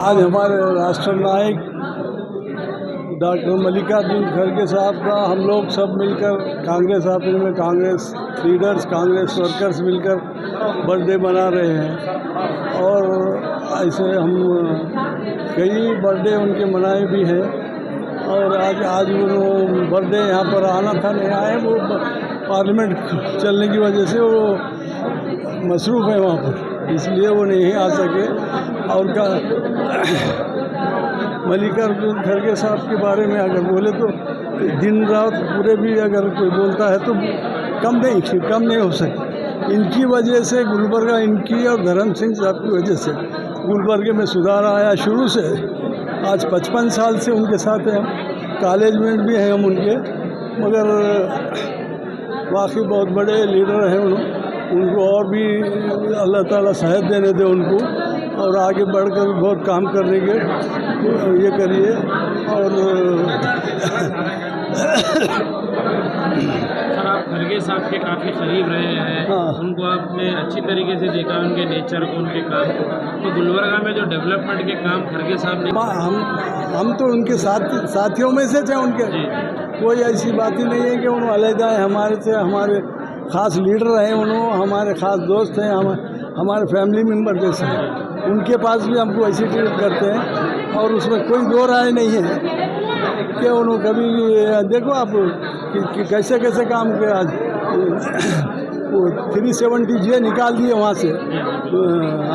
आज हमारे राष्ट्र नायक डॉक्टर मल्लिकार्जुन खड़गे साहब का हम लोग सब मिलकर कांग्रेस ऑफिस में कांग्रेस लीडर्स कांग्रेस वर्कर्स मिलकर बर्थडे मना रहे हैं और ऐसे हम कई बर्थडे उनके मनाए भी हैं और आज उन्होंने बर्थडे यहाँ पर आना था, नहीं आए। वो पार्लियामेंट चलने की वजह से वो मसरूफ़ है वहाँ पर, इसलिए वो नहीं आ सके। और मल्लिकार्जुन खड़गे साहब के बारे में अगर बोले तो दिन रात पूरे भी अगर कोई बोलता है तो कम नहीं हो सकती। इनकी वजह से गुलबर्गा, इनकी और धर्म सिंह साहब की वजह से गुलबर्गे में सुधार आया शुरू से। आज 55 साल से उनके साथ हैं, कॉलेज में भी हैं हम उनके, मगर वाकई बहुत बड़े लीडर हैं उनको और भी अल्लाह ताला सेहत देने दे उनको और आगे बढ़कर बहुत काम करने के ये करिए। और सर, आप खड़गे साहब के काफ़ी करीब रहे हैं। हाँ। उनको आपने अच्छी तरीके से देखा, उनके नेचर को, उनके काम को। तो गुलबर्गा में जो डेवलपमेंट के काम खड़गे साहब ने हम तो उनके साथियों में से थे उनके। कोई ऐसी बात ही नहीं है कि उन्होंने अलग आए हमारे से। हमारे ख़ास लीडर हैं उन्होंने, हमारे ख़ास दोस्त हैं, हमारे फैमिली मेम्बर जैसे हैं। उनके पास भी हमको ऐसे ट्रीट करते हैं और उसमें कोई दो राय नहीं है कि उन्होंने कभी देखो आप कि कैसे काम किया। आज वो 370J निकाल दिए वहाँ से,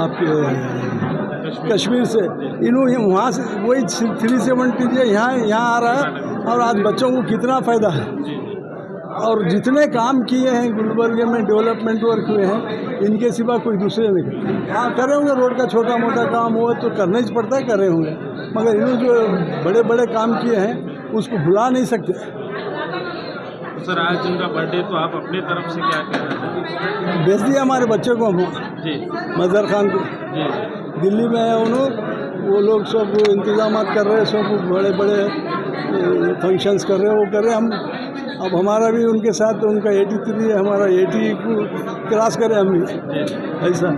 आपके कश्मीर से। इन्होंने वहाँ से वही 370J यहाँ आ रहा है और आज बच्चों को कितना फ़ायदा है। और जितने काम किए हैं गुलबर्गे में, डेवलपमेंट वर्क हुए हैं, इनके सिवा कोई दूसरे नहीं। हाँ, करे होंगे रोड का छोटा मोटा काम हुआ तो करना ही पड़ता है, करे होंगे, मगर इन्होंने जो बड़े बड़े काम किए हैं उसको भुला नहीं सकते। तो सर, आज उनका बर्थडे, तो आप अपने तरफ से क्या कह रहे हैं? भेज दिया हमारे बच्चे को, हम जी मजहर खान को। जी दिल्ली में है उन्होंने, वो लोग सब इंतजाम कर रहे हैं, सब बड़े बड़े फंक्शंस कर रहे हैं, वो कर रहे हैं। हम अब हमारा भी उनके साथ, उनका 83 है, हमारा 80 को क्रॉस करें हम भी, ऐसा।